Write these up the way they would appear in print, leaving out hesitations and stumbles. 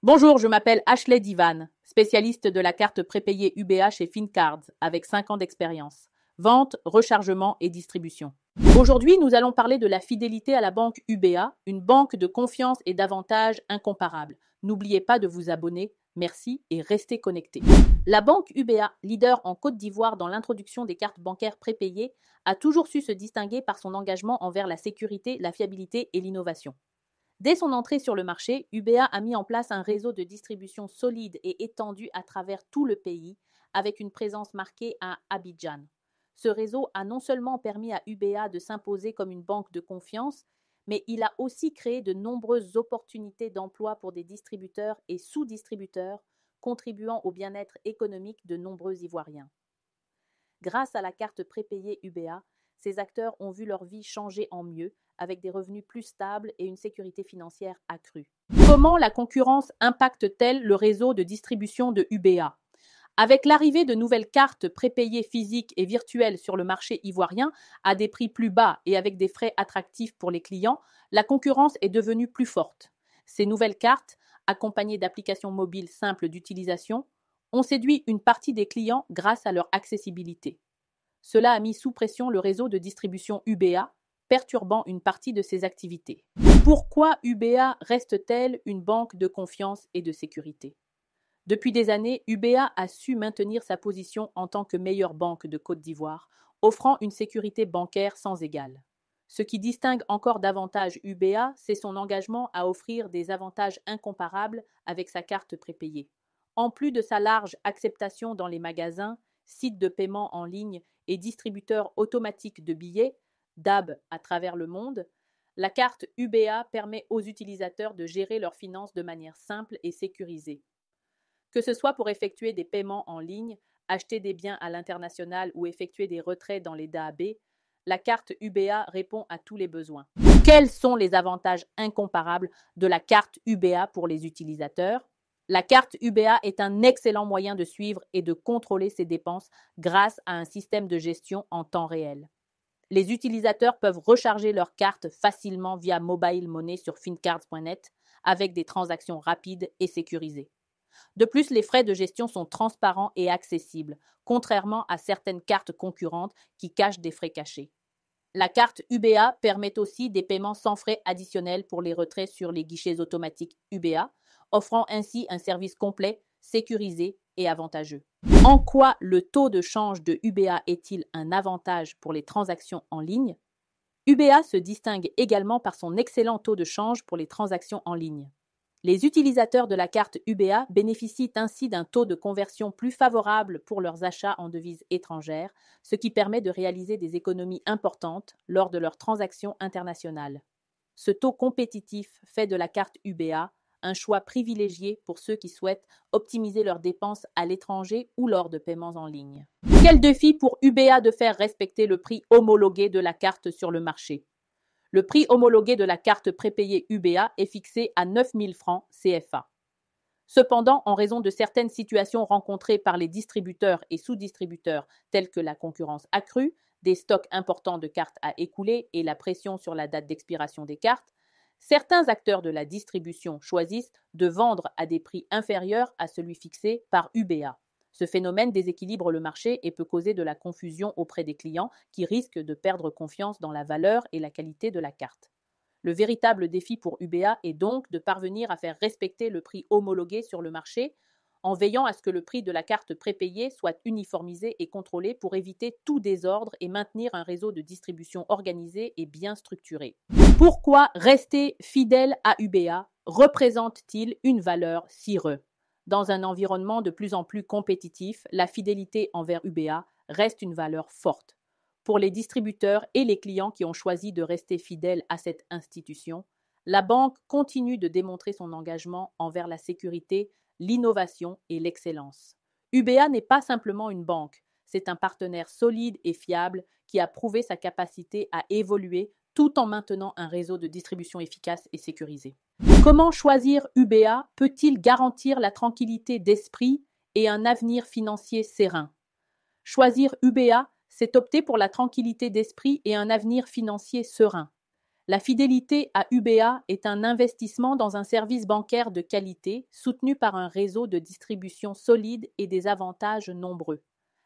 Bonjour, je m'appelle Ashley Divan, spécialiste de la carte prépayée UBA chez FinCards avec 5 ans d'expérience. Vente, rechargement et distribution. Aujourd'hui, nous allons parler de la fidélité à la banque UBA, une banque de confiance et d'avantages incomparables. N'oubliez pas de vous abonner. Merci et restez connectés. La banque UBA, leader en Côte d'Ivoire dans l'introduction des cartes bancaires prépayées, a toujours su se distinguer par son engagement envers la sécurité, la fiabilité et l'innovation. Dès son entrée sur le marché, UBA a mis en place un réseau de distribution solide et étendu à travers tout le pays, avec une présence marquée à Abidjan. Ce réseau a non seulement permis à UBA de s'imposer comme une banque de confiance, mais il a aussi créé de nombreuses opportunités d'emploi pour des distributeurs et sous-distributeurs, contribuant au bien-être économique de nombreux Ivoiriens. Grâce à la carte prépayée UBA, ces acteurs ont vu leur vie changer en mieux, avec des revenus plus stables et une sécurité financière accrue. Comment la concurrence impacte-t-elle le réseau de distribution de UBA ? Avec l'arrivée de nouvelles cartes prépayées physiques et virtuelles sur le marché ivoirien à des prix plus bas et avec des frais attractifs pour les clients, la concurrence est devenue plus forte. Ces nouvelles cartes, accompagnées d'applications mobiles simples d'utilisation, ont séduit une partie des clients grâce à leur accessibilité. Cela a mis sous pression le réseau de distribution UBA, perturbant une partie de ses activités. Pourquoi UBA reste-t-elle une banque de confiance et de sécurité ? Depuis des années, UBA a su maintenir sa position en tant que meilleure banque de Côte d'Ivoire, offrant une sécurité bancaire sans égale. Ce qui distingue encore davantage UBA, c'est son engagement à offrir des avantages incomparables avec sa carte prépayée. En plus de sa large acceptation dans les magasins, sites de paiement en ligne et distributeurs automatiques de billets, DAB à travers le monde, la carte UBA permet aux utilisateurs de gérer leurs finances de manière simple et sécurisée. Que ce soit pour effectuer des paiements en ligne, acheter des biens à l'international ou effectuer des retraits dans les DAB, la carte UBA répond à tous les besoins. Quels sont les avantages incomparables de la carte UBA pour les utilisateurs ? La carte UBA est un excellent moyen de suivre et de contrôler ses dépenses grâce à un système de gestion en temps réel. Les utilisateurs peuvent recharger leur carte facilement via mobile money sur fincards.net avec des transactions rapides et sécurisées. De plus, les frais de gestion sont transparents et accessibles, contrairement à certaines cartes concurrentes qui cachent des frais cachés. La carte UBA permet aussi des paiements sans frais additionnels pour les retraits sur les guichets automatiques UBA, offrant ainsi un service complet, sécurisé et avantageux. En quoi le taux de change de UBA est-il un avantage pour les transactions en ligne ? UBA se distingue également par son excellent taux de change pour les transactions en ligne. Les utilisateurs de la carte UBA bénéficient ainsi d'un taux de conversion plus favorable pour leurs achats en devises étrangères, ce qui permet de réaliser des économies importantes lors de leurs transactions internationales. Ce taux compétitif fait de la carte UBA un choix privilégié pour ceux qui souhaitent optimiser leurs dépenses à l'étranger ou lors de paiements en ligne. Quel défi pour UBA de faire respecter le prix homologué de la carte sur le marché ? Le prix homologué de la carte prépayée UBA est fixé à 9 000 francs CFA. Cependant, en raison de certaines situations rencontrées par les distributeurs et sous-distributeurs, telles que la concurrence accrue, des stocks importants de cartes à écouler et la pression sur la date d'expiration des cartes, certains acteurs de la distribution choisissent de vendre à des prix inférieurs à celui fixé par UBA. Ce phénomène déséquilibre le marché et peut causer de la confusion auprès des clients qui risquent de perdre confiance dans la valeur et la qualité de la carte. Le véritable défi pour UBA est donc de parvenir à faire respecter le prix homologué sur le marché en veillant à ce que le prix de la carte prépayée soit uniformisé et contrôlé pour éviter tout désordre et maintenir un réseau de distribution organisé et bien structuré. Pourquoi rester fidèle à UBA représente-t-il une valeur si reue ? Dans un environnement de plus en plus compétitif, la fidélité envers UBA reste une valeur forte. Pour les distributeurs et les clients qui ont choisi de rester fidèles à cette institution, la banque continue de démontrer son engagement envers la sécurité, l'innovation et l'excellence. UBA n'est pas simplement une banque, c'est un partenaire solide et fiable qui a prouvé sa capacité à évoluer tout en maintenant un réseau de distribution efficace et sécurisé. Comment choisir UBA peut-il garantir la tranquillité d'esprit et un avenir financier serein ? Choisir UBA, c'est opter pour la tranquillité d'esprit et un avenir financier serein. La fidélité à UBA est un investissement dans un service bancaire de qualité, soutenu par un réseau de distribution solide et des avantages nombreux.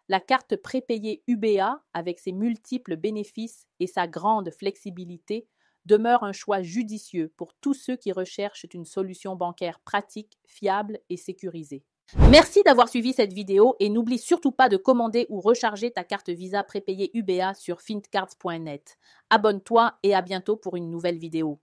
La carte prépayée UBA, avec ses multiples bénéfices et sa grande flexibilité, demeure un choix judicieux pour tous ceux qui recherchent une solution bancaire pratique, fiable et sécurisée. Merci d'avoir suivi cette vidéo et n'oublie surtout pas de commander ou recharger ta carte Visa prépayée UBA sur fintcards.net. Abonne-toi et à bientôt pour une nouvelle vidéo.